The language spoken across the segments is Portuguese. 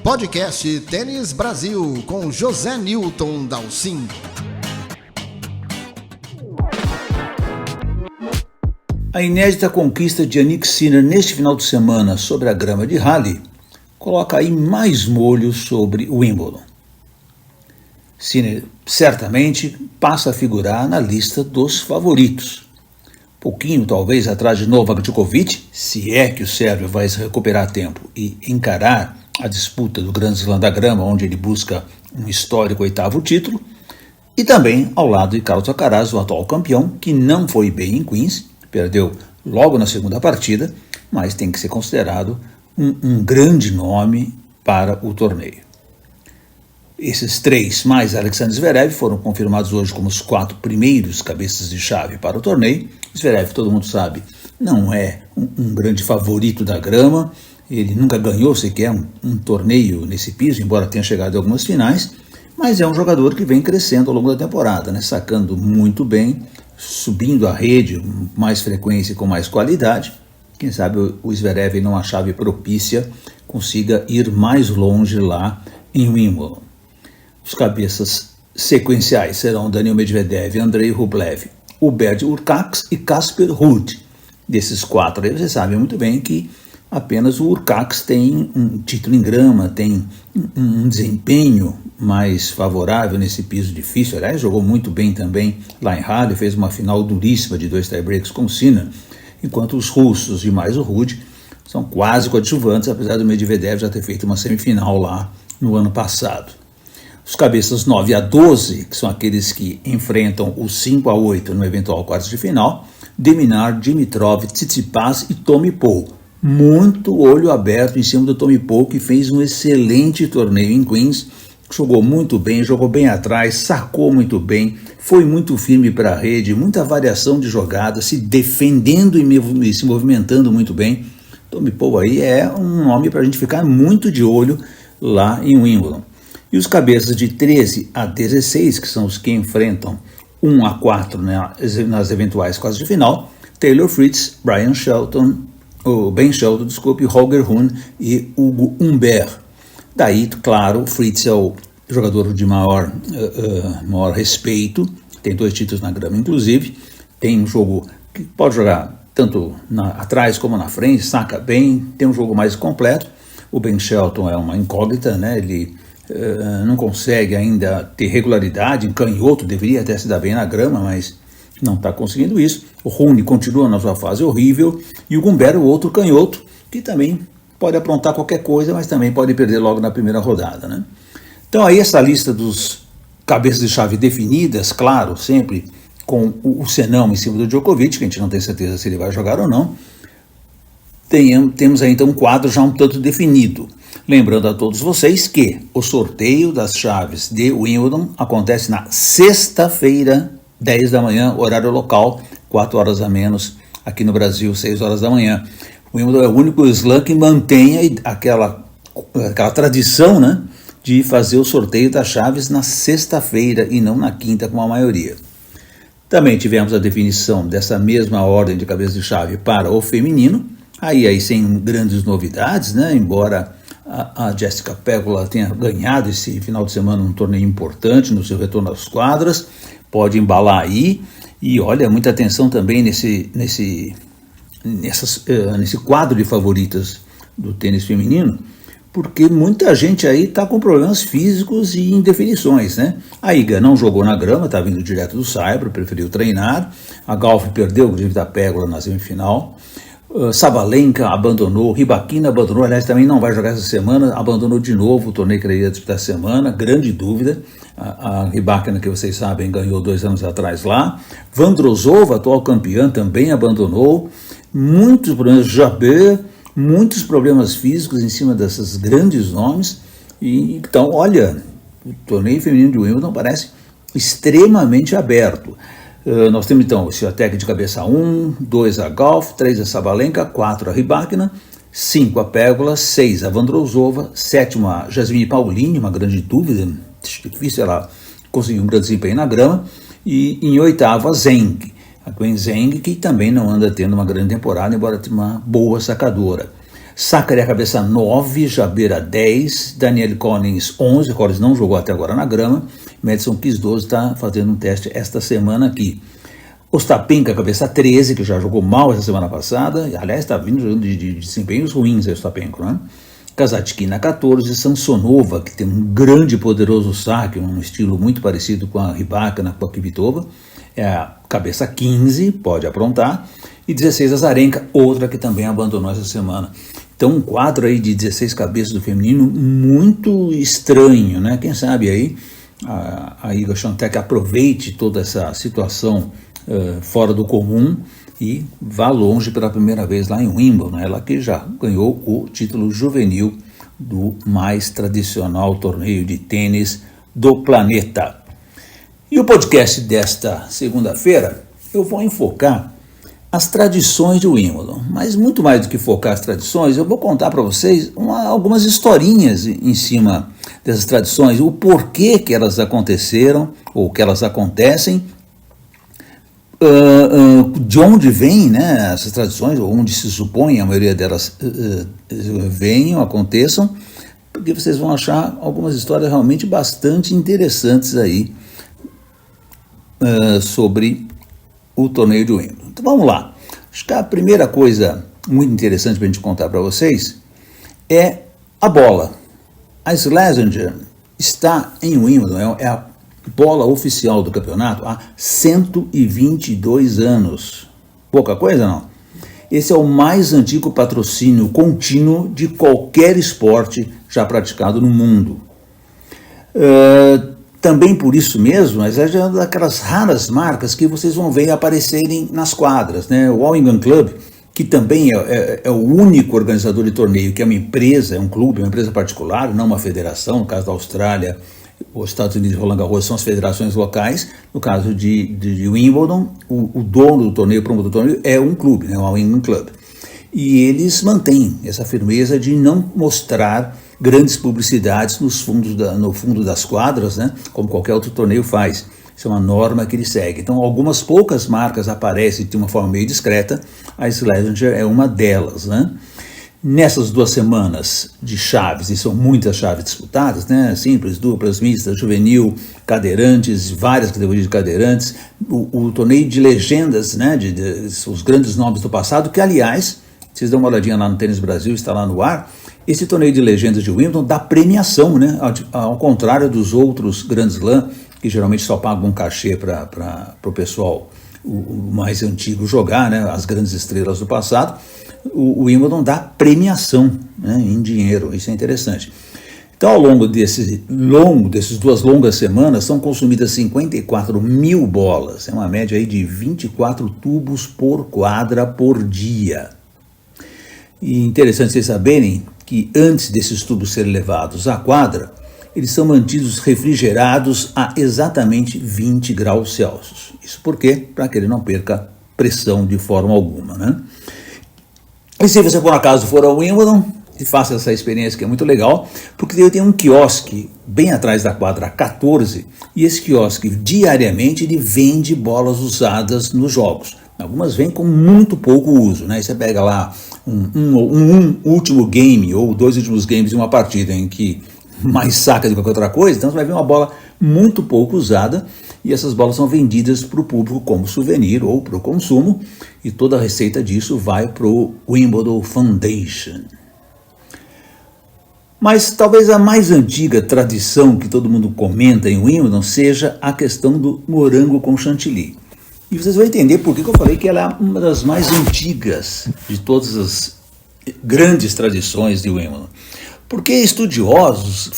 Podcast Tênis Brasil com José Newton Dalcin. A inédita conquista de Jannik Sinner neste final de semana sobre a grama de Halle coloca aí mais molho sobre o Wimbledon. Sinner certamente passa a figurar na lista dos favoritos. Pouquinho talvez atrás de Novak Djokovic, se é que o sérvio vai se recuperar a tempo e encarar a disputa do Grand Slam da grama, onde ele busca um histórico 8º título, e também ao lado de Carlos Alcaraz, o atual campeão, que não foi bem em Queens, perdeu logo na segunda partida, mas tem que ser considerado um grande nome para o torneio. Esses três, mais Alexander Zverev, foram confirmados hoje como os 4 primeiros cabeças de chave para o torneio. Zverev, todo mundo sabe, não é um grande favorito da grama, ele nunca ganhou sequer um torneio nesse piso, embora tenha chegado a algumas finais, mas é um jogador que vem crescendo ao longo da temporada, né? Sacando muito bem, subindo a rede com mais frequência e com mais qualidade. Quem sabe o Zverev, numa chave propícia, consiga ir mais longe lá em Wimbledon. Os cabeças sequenciais serão Daniil Medvedev, Andrei Rublev, Hubert Hurkacz e Casper Ruud. Desses 4 aí, você sabe muito bem que apenas o Hurkacz tem um título em grama, tem um desempenho mais favorável nesse piso difícil. Aliás, jogou muito bem também lá em Halle, fez uma final duríssima de 2 tiebreaks com o Sinner, enquanto os russos e mais o Ruud são quase coadjuvantes, apesar do Medvedev já ter feito uma semifinal lá no ano passado. Os cabeças 9 a 12, que são aqueles que enfrentam os 5 a 8 no eventual quartos de final, de Minaur, Dimitrov, Tsitsipas e Tommy Paul. Muito olho aberto em cima do Tommy Paul, que fez um excelente torneio em Queens, jogou muito bem, jogou bem atrás, sacou muito bem, foi muito firme para a rede, muita variação de jogada, se defendendo e se movimentando muito bem. Tommy Paul aí é um nome para a gente ficar muito de olho lá em Wimbledon. E os cabeças de 13 a 16, que são os que enfrentam 1 a 4 nas eventuais quartas de final, Taylor Fritz, Ben Shelton, Holger Rune e Hugo Humbert. Daí, claro, o Fritz é o jogador de maior respeito, tem 2 títulos na grama, inclusive, tem um jogo que pode jogar tanto atrás como na frente, saca bem, tem um jogo mais completo. O Ben Shelton é uma incógnita, né? Ele não consegue ainda ter regularidade, em canhoto, deveria até se dar bem na grama, mas não está conseguindo isso. O Rune continua na sua fase horrível, e o Humbert, o outro canhoto, que também pode aprontar qualquer coisa, mas também pode perder logo na primeira rodada, né? Então aí essa lista dos cabeças de chave definidas, claro, sempre com o senão em cima do Djokovic, que a gente não tem certeza se ele vai jogar ou não. Temos aí então um quadro já um tanto definido. Lembrando a todos vocês que o sorteio das chaves de Wimbledon acontece na sexta-feira, 10 da manhã, horário local, 4 horas a menos aqui no Brasil, 6 horas da manhã. O Wimbledon é o único slam que mantém aquela tradição, né, de fazer o sorteio das chaves na sexta-feira e não na quinta, como a maioria. Também tivemos a definição dessa mesma ordem de cabeça de chave para o feminino, aí sem grandes novidades, né, embora a Jessica Pegula tenha ganhado esse final de semana um torneio importante no seu retorno às quadras, pode embalar aí, e olha, muita atenção também nesse quadro de favoritas do tênis feminino, porque muita gente aí está com problemas físicos e indefinições, né? A Iga não jogou na grama, está vindo direto do Saibro, preferiu treinar. A Gauff perdeu o da Pegula na semifinal. Sabalenka abandonou, Rybakina abandonou, aliás, também não vai jogar essa semana, abandonou de novo o torneio que ele ia disputar essa semana, grande dúvida. A Rybakina, que vocês sabem, ganhou 2 anos atrás lá. Vondrousova, atual campeã, também abandonou. Muitos problemas, Jabeur, muitos problemas físicos em cima desses grandes nomes. E, então, olha, o torneio feminino de Wimbledon parece extremamente aberto. Nós temos então o Swiatek de cabeça 1, 2 a Gauff, 3 a Sabalenka, 4 a Rybakina, 5 a Pegula, 6 a Vondrousova, 7 a Jasmine Paolini, uma grande dúvida, difícil ela conseguir um grande desempenho na grama, e em 8º a Zheng, a Qin Zheng, que também não anda tendo uma grande temporada, embora tenha uma boa sacadora. Sakkari a cabeça 9, Jabeur 10, Danielle Collins 11, Collins não jogou até agora na grama, Madison Keys 12 está fazendo um teste esta semana aqui. Ostapenko a cabeça 13, que já jogou mal essa semana passada, e, aliás está vindo de desempenhos ruins aí Ostapenko, né? Kasatkina 14, Samsonova, que tem um grande e poderoso saque, um estilo muito parecido com a Rybakina, com a Kvitova, é a cabeça 15, pode aprontar, e 16 Azarenka, outra que também abandonou essa semana. Então um quadro aí de 16 cabeças do feminino muito estranho, né? Quem sabe aí a Iga Świątek aproveite toda essa situação fora do comum e vá longe pela primeira vez lá em Wimbledon, ela que já ganhou o título juvenil do mais tradicional torneio de tênis do planeta. E o podcast desta segunda-feira eu vou enfocar as tradições de Wimbledon, mas muito mais do que focar as tradições, eu vou contar para vocês algumas historinhas em cima dessas tradições, o porquê que elas aconteceram ou que elas acontecem, de onde vêm, né, essas tradições, ou onde se supõe a maioria delas venham, aconteçam, porque vocês vão achar algumas histórias realmente bastante interessantes aí sobre o torneio de Wimbledon. Então vamos lá. Acho que a primeira coisa muito interessante para a gente contar para vocês é a bola. A Schlesinger está em Wimbledon, é a bola oficial do campeonato há 122 anos. Pouca coisa, não? Esse é o mais antigo patrocínio contínuo de qualquer esporte já praticado no mundo. Também por isso mesmo, mas é uma daquelas raras marcas que vocês vão ver aparecerem nas quadras, né? O All England Club, que também é o único organizador de torneio, que é uma empresa, é um clube, uma empresa particular, não uma federação, no caso da Austrália, os Estados Unidos e Roland Garros são as federações locais. No caso de Wimbledon, o dono do torneio, o promotor do torneio, é um clube, né, o All England Club. E eles mantêm essa firmeza de não mostrar grandes publicidades no fundo das quadras, né, como qualquer outro torneio faz. Isso é uma norma que eles seguem. Então, algumas poucas marcas aparecem de uma forma meio discreta, a Schlesinger é uma delas, né? Nessas 2 semanas de chaves, e são muitas chaves disputadas, né? Simples, duplas, mistas, juvenil, cadeirantes, várias categorias de cadeirantes, o torneio de legendas, né? Os grandes nomes do passado, que aliás, vocês dão uma olhadinha lá no Tênis Brasil, está lá no ar, esse torneio de legendas de Wimbledon dá premiação, né? Ao contrário dos outros grandes Slam, que geralmente só pagam um cachê para o pessoal o mais antigo jogar, né? As grandes estrelas do passado. O Wimbledon dá premiação, né, em dinheiro, isso é interessante. Então, ao longo dessas 2 longas semanas, são consumidas 54 mil bolas, é uma média aí de 24 tubos por quadra por dia. E interessante vocês saberem que antes desses tubos serem levados à quadra, eles são mantidos refrigerados a exatamente 20 graus Celsius. Isso porque? Para que ele não perca pressão de forma alguma, né? E se você por acaso for ao Wimbledon, faça essa experiência que é muito legal, porque tem um quiosque bem atrás da quadra 14, e esse quiosque diariamente ele vende bolas usadas nos jogos. Algumas vêm com muito pouco uso, né? E você pega lá um último game ou 2 últimos games de uma partida em que mais saca do que qualquer outra coisa, então você vai ver uma bola muito pouco usada, e essas bolas são vendidas para o público como souvenir ou para o consumo, e toda a receita disso vai para o Wimbledon Foundation. Mas talvez a mais antiga tradição que todo mundo comenta em Wimbledon seja a questão do morango com chantilly. E vocês vão entender por que eu falei que ela é uma das mais antigas de todas as grandes tradições de Wimbledon. Porque estudiosos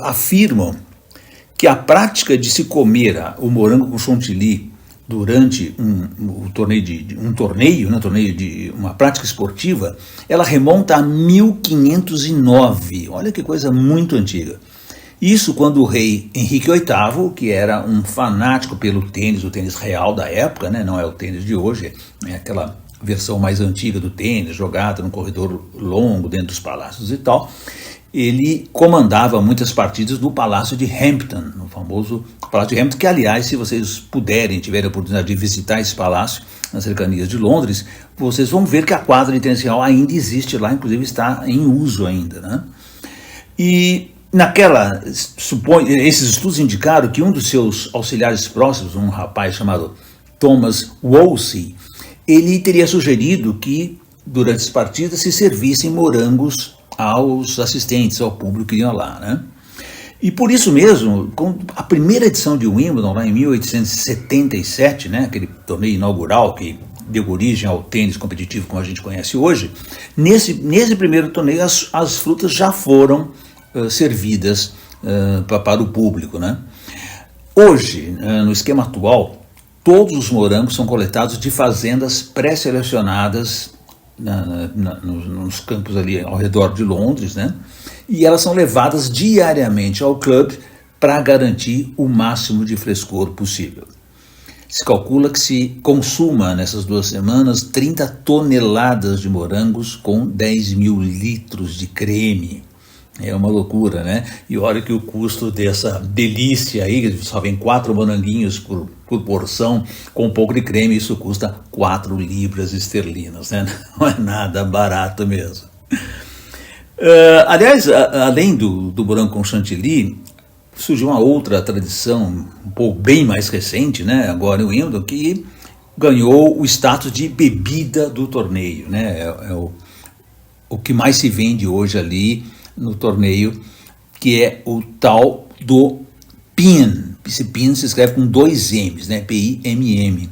afirmam que a prática de se comer o morango com chantilly durante um torneio de uma prática esportiva, ela remonta a 1509. Olha que coisa muito antiga. Isso quando o rei Henrique VIII, que era um fanático pelo tênis, o tênis real da época, né, não é o tênis de hoje, é aquela versão mais antiga do tênis, jogada num corredor longo dentro dos palácios e tal, ele comandava muitas partidas no Palácio de Hampton, no famoso Palácio de Hampton, que, aliás, se vocês tiverem a oportunidade de visitar esse palácio nas cercanias de Londres, vocês vão ver que a quadra de tênis real ainda existe lá, inclusive está em uso ainda, né? E esses estudos indicaram que um dos seus auxiliares próximos, um rapaz chamado Thomas Wolsey, ele teria sugerido que durante as partidas se servissem morangos aos assistentes, ao público que iam lá, né? E por isso mesmo, com a primeira edição de Wimbledon, lá em 1877, né, aquele torneio inaugural que deu origem ao tênis competitivo como a gente conhece hoje, nesse primeiro torneio as frutas já foram servidas para o público, né? Hoje, no esquema atual, todos os morangos são coletados de fazendas pré-selecionadas nos campos ali ao redor de Londres, né? E elas são levadas diariamente ao clube para garantir o máximo de frescor possível. Se calcula que se consuma nessas 2 semanas 30 toneladas de morangos com 10 mil litros de creme. É uma loucura, né? E olha que o custo dessa delícia aí, só vem 4 moranguinhos por porção, com um pouco de creme, isso custa 4 libras esterlinas, né? Não é nada barato mesmo. Aliás, além do morango com chantilly, surgiu uma outra tradição, um pouco bem mais recente, né? Agora em Wimbledon, que ganhou o status de bebida do torneio, né? O que mais se vende hoje ali no torneio, que é o tal do PIM. Esse PIM se escreve com 2 M's, né? P-I-M-M.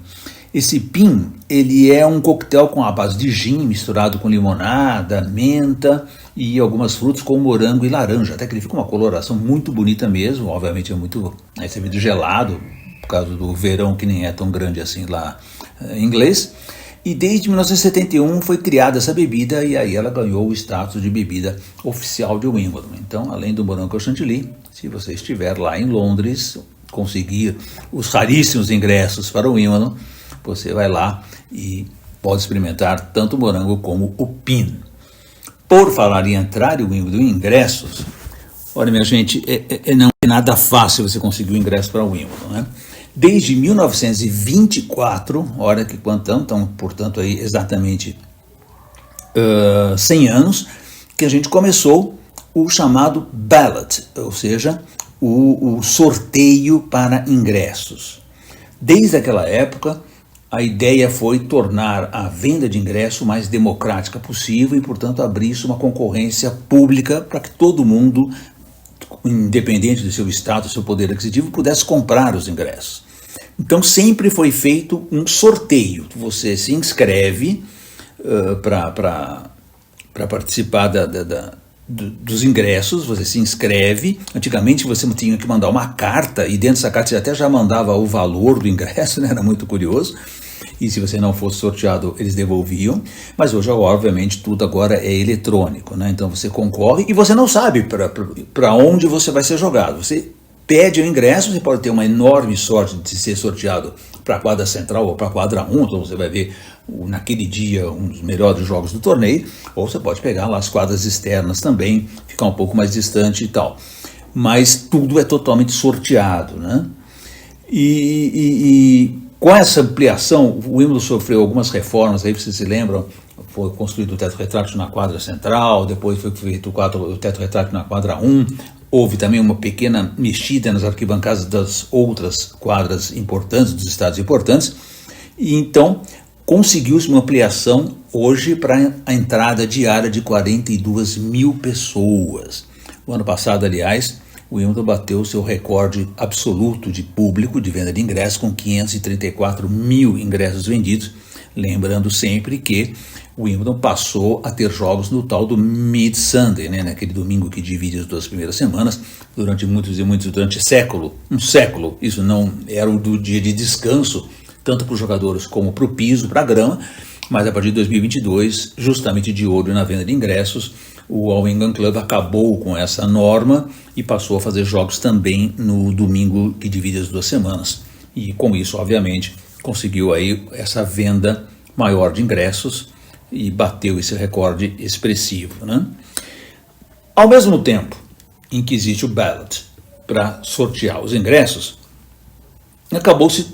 Esse PIM, ele é um coquetel com a base de gin misturado com limonada, menta e algumas frutas com morango e laranja, até que ele fica uma coloração muito bonita mesmo. Obviamente é servido gelado, por causa do verão que nem é tão grande assim lá em inglês. E desde 1971 foi criada essa bebida e aí ela ganhou o status de bebida oficial de Wimbledon. Então, além do morango com chantilly, se você estiver lá em Londres, conseguir os raríssimos ingressos para o Wimbledon, você vai lá e pode experimentar tanto o morango como o PIN. Por falar em entrar em Wimbledon em ingressos, olha, minha gente, não é nada fácil você conseguir o ingresso para o Wimbledon, né? Desde 1924, olha que quantão, então, portanto, aí exatamente 100 anos, que a gente começou o chamado ballot, ou seja, o sorteio para ingressos. Desde aquela época, a ideia foi tornar a venda de ingresso mais democrática possível e, portanto, abrir-se uma concorrência pública para que todo mundo, independente do seu status, do seu poder aquisitivo, pudesse comprar os ingressos. Então sempre foi feito um sorteio. Você se inscreve para participar dos ingressos, você se inscreve. Antigamente você tinha que mandar uma carta e dentro dessa carta você até já mandava o valor do ingresso, né? Era muito curioso. E se você não fosse sorteado, eles devolviam. Mas hoje, obviamente, tudo agora é eletrônico, né? Então você concorre e você não sabe para onde você vai ser jogado. Você pede o ingresso, você pode ter uma enorme sorte de ser sorteado para a quadra central ou para a quadra 1, então você vai ver naquele dia um dos melhores jogos do torneio, ou você pode pegar lá as quadras externas também, ficar um pouco mais distante e tal. Mas tudo é totalmente sorteado, né? E com essa ampliação, o Wimbledon sofreu algumas reformas, aí vocês se lembram, foi construído o teto retrátil na quadra central, depois foi feito o teto retrátil na quadra 1, houve também uma pequena mexida nas arquibancadas das outras quadras importantes, dos estádios importantes, e então conseguiu-se uma ampliação hoje para a entrada diária de 42 mil pessoas. O ano passado, aliás, o Wimbledon bateu seu recorde absoluto de público de venda de ingressos com 534 mil ingressos vendidos, lembrando sempre que o Wimbledon passou a ter jogos no tal do Mid-Sunday, né, naquele domingo que divide as 2 primeiras semanas, durante um século, isso não era o do dia de descanso, tanto para os jogadores como para o piso, para a grama, mas a partir de 2022, justamente de olho na venda de ingressos, o All England Club acabou com essa norma e passou a fazer jogos também no domingo que divide as 2 semanas. E com isso, obviamente, conseguiu aí essa venda maior de ingressos e bateu esse recorde expressivo, né? Ao mesmo tempo em que existe o ballot para sortear os ingressos, acabou-se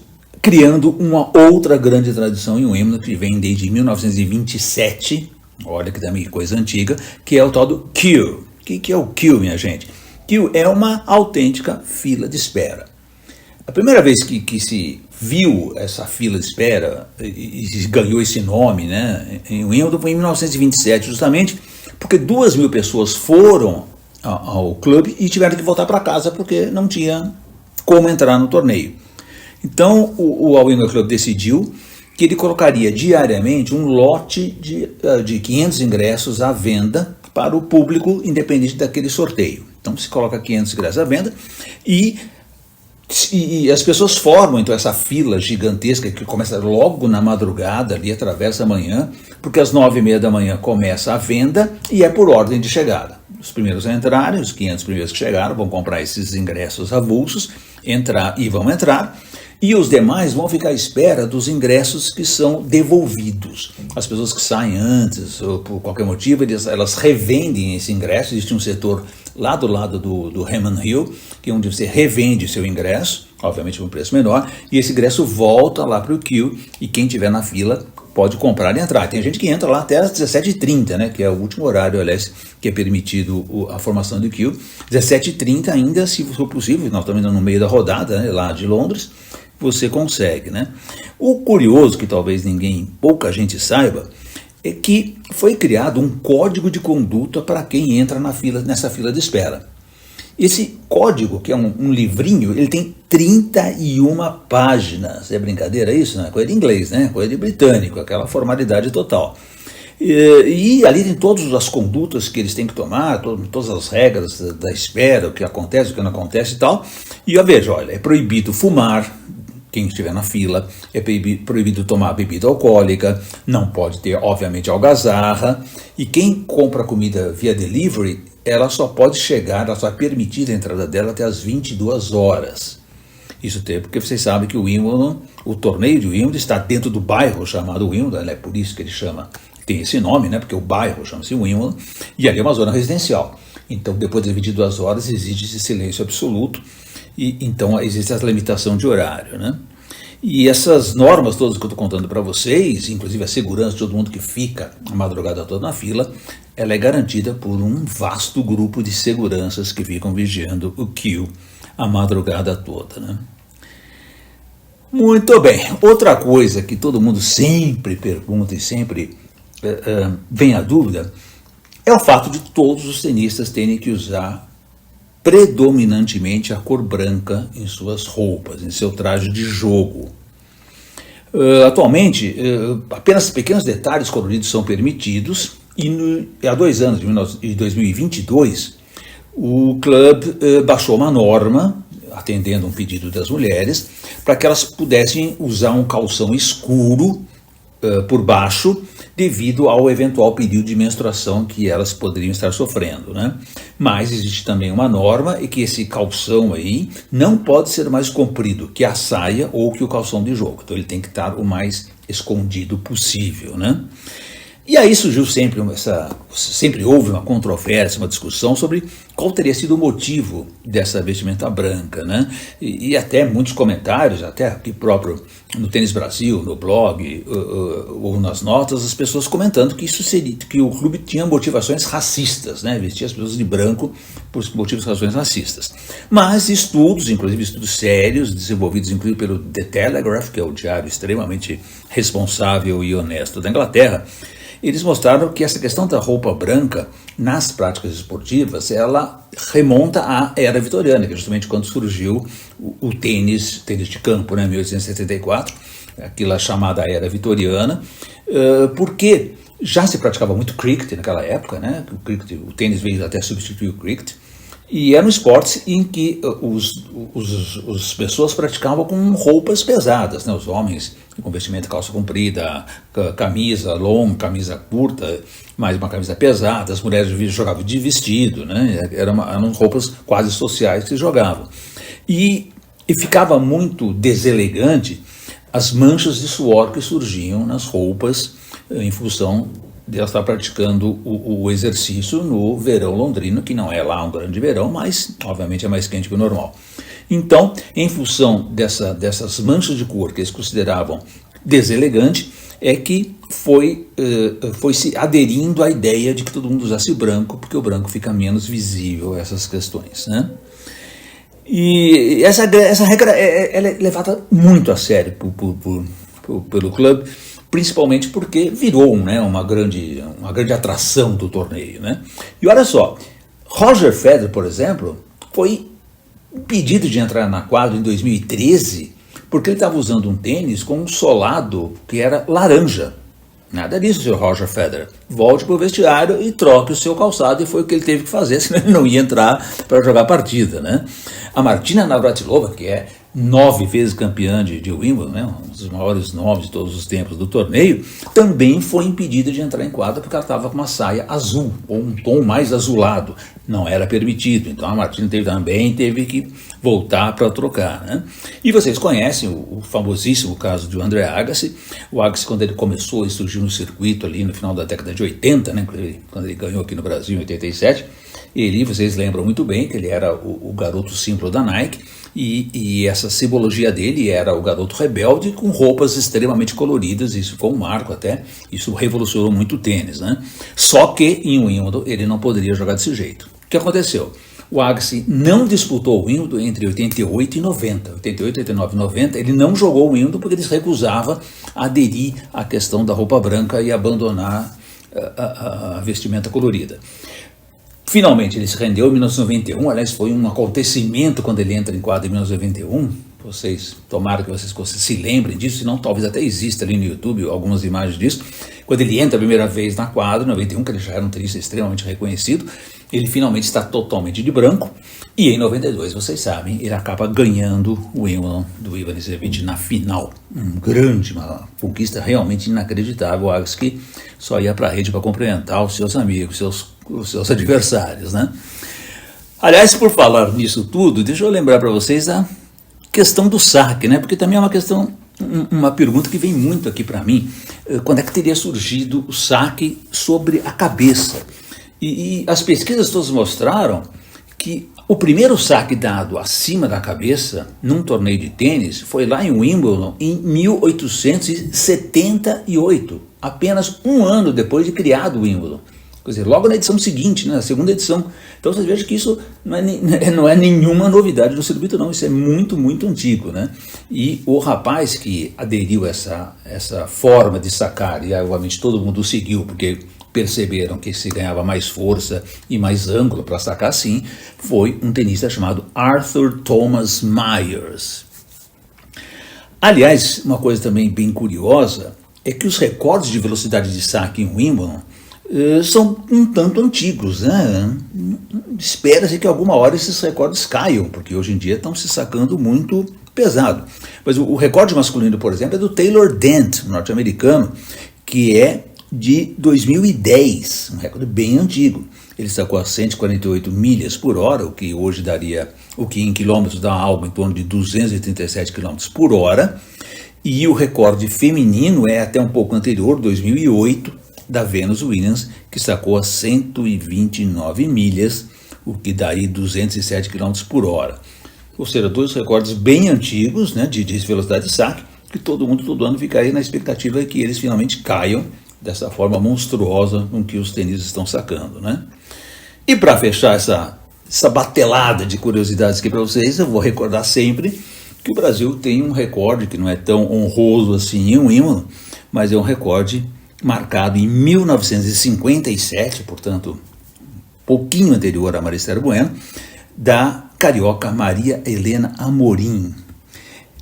criando uma outra grande tradição em Wimbledon que vem desde 1927, olha que também coisa antiga, que é o tal do queue. O que é o queue, minha gente? Queue é uma autêntica fila de espera. A primeira vez que se viu essa fila de espera e ganhou esse nome, né, em Wimbledon foi em 1927, justamente porque 2.000 pessoas foram ao clube e tiveram que voltar para casa porque não tinha como entrar no torneio. Então o Wimbledon Club decidiu que ele colocaria diariamente um lote de 500 ingressos à venda para o público independente daquele sorteio. Então se coloca 500 ingressos à venda e as pessoas formam então essa fila gigantesca que começa logo na madrugada, ali atravessa a manhã, porque às 9h30 da manhã começa a venda e é por ordem de chegada. Os primeiros a entrarem, os 500 primeiros que chegaram, vão comprar esses ingressos avulsos, vão entrar, e os demais vão ficar à espera dos ingressos que são devolvidos. As pessoas que saem antes, ou por qualquer motivo, elas revendem esse ingresso. Existe um setor lá do lado do Hammond Hill, que é onde você revende seu ingresso, obviamente por um preço menor, e esse ingresso volta lá para o queue, e quem estiver na fila pode comprar e entrar. Tem gente que entra lá até às 17h30, né, que é o último horário, aliás, que é permitido a formação do queue. 17h30 ainda, se for possível, nós estamos no meio da rodada, né, lá de Londres, você consegue, né? O curioso, que talvez pouca gente saiba, é que foi criado um código de conduta para quem entra nessa fila de espera. Esse código, que é um livrinho, ele tem 31 páginas. É brincadeira isso? Não é coisa de inglês, né? Coisa de britânico, aquela formalidade total. E ali tem todas as condutas que eles têm que tomar, todas as regras da espera, o que acontece, o que não acontece e tal. E veja, olha, é proibido fumar, quem estiver na fila, é proibido tomar bebida alcoólica, não pode ter, obviamente, algazarra, e quem compra comida via delivery, ela só é permitida a entrada dela até as 22 horas. Isso porque vocês sabem que o torneio de Wimbledon está dentro do bairro chamado Wimbledon, é por isso que ele tem esse nome, né, porque o bairro chama-se Wimbledon, e ali é uma zona residencial. Então, depois das 22 horas, existe esse silêncio absoluto, e então existe essa limitação de horário, né? E essas normas todas que eu estou contando para vocês, inclusive a segurança de todo mundo que fica a madrugada toda na fila, ela é garantida por um vasto grupo de seguranças que ficam vigiando o queue a madrugada toda, né? Muito bem, outra coisa que todo mundo sempre pergunta e sempre vem à dúvida é o fato de todos os tenistas terem que usar predominantemente a cor branca em suas roupas, em seu traje de jogo. Atualmente, apenas pequenos detalhes coloridos são permitidos e há 2 anos, em 2022, o clube baixou uma norma, atendendo um pedido das mulheres, para que elas pudessem usar um calção escuro por baixo, devido ao eventual período de menstruação que elas poderiam estar sofrendo, né? Mas existe também uma norma e que esse calção aí não pode ser mais comprido que a saia ou que o calção de jogo. Então ele tem que estar o mais escondido possível, né? E aí surgiu sempre houve uma controvérsia, uma discussão sobre qual teria sido o motivo dessa vestimenta branca, né? E até muitos comentários, até aqui próprio no Tênis Brasil, no blog ou nas notas, as pessoas comentando que isso seria, que o clube tinha motivações racistas, né? Vestia as pessoas de branco por motivos razões racistas. Mas estudos, inclusive estudos sérios, desenvolvidos inclusive pelo The Telegraph, que é o diário extremamente responsável e honesto da Inglaterra, eles mostraram que essa questão da roupa branca nas práticas esportivas, ela remonta à era vitoriana, que é justamente quando surgiu o tênis de campo, né, em 1874, aquela chamada era vitoriana, porque já se praticava muito cricket naquela época, né, o tênis veio até substituir o cricket, e eram esportes em que as pessoas praticavam com roupas pesadas, né? Os homens com vestimenta, calça comprida, camisa longa, camisa curta, mais uma camisa pesada, as mulheres jogavam de vestido, né? Eram roupas quase sociais que se jogavam. E ficava muito deselegante as manchas de suor que surgiam nas roupas em função dela estar praticando o exercício no verão londrino, que não é lá um grande verão, mas obviamente é mais quente que o normal. Então, em função dessas manchas de cor que eles consideravam deselegante, é que foi se aderindo à ideia de que todo mundo usasse branco, porque o branco fica menos visível a essas questões, né? E essa regra ela é levada muito a sério pelo clube, principalmente porque virou, né, uma grande atração do torneio, né? E olha só, Roger Federer, por exemplo, foi impedido de entrar na quadra em 2013 porque ele estava usando um tênis com um solado que era laranja. Nada disso, Sr. Roger Federer. Volte para o vestiário e troque o seu calçado, e foi o que ele teve que fazer, senão ele não ia entrar para jogar a partida, né? A Martina Navratilova, que é 9 vezes campeã de Wimbledon, né, um dos maiores nomes de todos os tempos do torneio, também foi impedida de entrar em quadra porque ela estava com uma saia azul, ou um tom mais azulado. Não era permitido, então a Martina também teve que voltar para trocar, né? E vocês conhecem o famosíssimo caso de André Agassi. O Agassi, quando ele começou, ele surgiu no circuito ali no final da década de 80, né, quando ele ganhou aqui no Brasil em 87, vocês lembram muito bem que ele era o garoto símbolo da Nike, e essa simbologia dele era o garoto rebelde com roupas extremamente coloridas. Isso foi um marco até, isso revolucionou muito o tênis, né? Só que em Wimbledon ele não poderia jogar desse jeito. O que aconteceu? O Agassi não disputou o Wimbledon entre 88 e 90, 88, 89 e 90, ele não jogou o Wimbledon porque ele se recusava a aderir à questão da roupa branca e abandonar a vestimenta colorida. Finalmente ele se rendeu em 1991, aliás foi um acontecimento quando ele entra em quadra em 1991, tomara que vocês se lembrem disso, senão talvez até exista ali no YouTube algumas imagens disso. Quando ele entra a primeira vez na quadra, em 91, que ele já era um tenista extremamente reconhecido, ele finalmente está totalmente de branco, e em 92, vocês sabem, ele acaba ganhando o Wimbledon do Ivan Izevich na final. Uma conquista realmente inacreditável. O Agassi que só ia para a rede para cumprimentar os seus amigos, os seus adversários, né? Aliás, por falar nisso tudo, deixa eu lembrar para vocês a questão do saque, né? Porque também é uma pergunta que vem muito aqui para mim. Quando é que teria surgido o saque sobre a cabeça? E as pesquisas todas mostraram que o primeiro saque dado acima da cabeça num torneio de tênis foi lá em Wimbledon em 1878, apenas um ano depois de criado o Wimbledon. Quer dizer, logo na edição seguinte, né, na segunda edição. Então vocês vejam que isso não é nenhuma novidade do circuito, não. Isso é muito, muito antigo, né? E o rapaz que aderiu a essa forma de sacar, e obviamente todo mundo seguiu, porque perceberam que se ganhava mais força e mais ângulo para sacar assim, foi um tenista chamado Arthur Thomas Myers. Aliás, uma coisa também bem curiosa é que os recordes de velocidade de saque em Wimbledon são um tanto antigos, né? Espera-se que alguma hora esses recordes caiam, porque hoje em dia estão se sacando muito pesado. Mas o recorde masculino, por exemplo, é do Taylor Dent, um norte-americano, que é de 2010, um recorde bem antigo. Ele sacou a 148 milhas por hora, o que hoje daria, o que em quilômetros dá algo em torno de 237 quilômetros por hora, e o recorde feminino é até um pouco anterior, 2008, da Venus Williams, que sacou a 129 milhas, o que daria 207 quilômetros por hora. Ou seja, dois recordes bem antigos, né, de velocidade de saque, que todo mundo todo ano ficaria na expectativa de que eles finalmente caiam dessa forma monstruosa com que os tenistas estão sacando, né? E para fechar essa batelada de curiosidades aqui para vocês, eu vou recordar sempre que o Brasil tem um recorde que não é tão honroso assim em Wimbledon, mas é um recorde marcado em 1957, portanto, pouquinho anterior a Maristela Bueno, da carioca Maria Helena Amorim.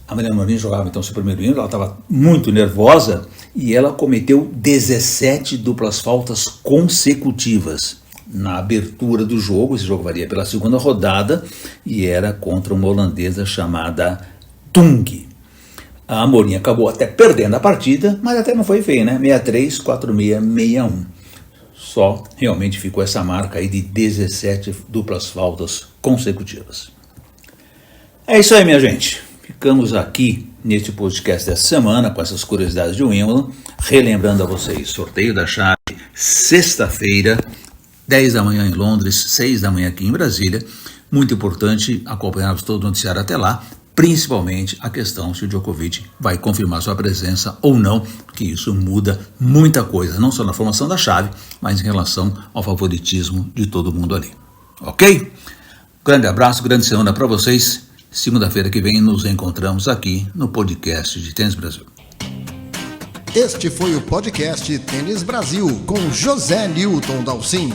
A Maria Amorim jogava então seu primeiro Wimbledon, ela estava muito nervosa e ela cometeu 17 duplas faltas consecutivas na abertura do jogo. Esse jogo varia pela segunda rodada e era contra uma holandesa chamada Tung. A Amorim acabou até perdendo a partida, mas até não foi feio, né? 6-3, 4-6, 6-1. Só realmente ficou essa marca aí de 17 duplas faltas consecutivas. É isso aí, minha gente. Ficamos aqui neste podcast dessa semana com essas curiosidades de Wimbledon, relembrando a vocês, sorteio da chave sexta-feira, 10 da manhã em Londres, 6 da manhã aqui em Brasília. Muito importante acompanharmos todo o noticiário até lá, principalmente a questão se o Djokovic vai confirmar sua presença ou não, porque isso muda muita coisa, não só na formação da chave, mas em relação ao favoritismo de todo mundo ali. Ok? Grande abraço, grande semana para vocês. Segunda-feira que vem nos encontramos aqui no podcast de Tênis Brasil. Este foi o podcast Tênis Brasil com José Newton Dalcin.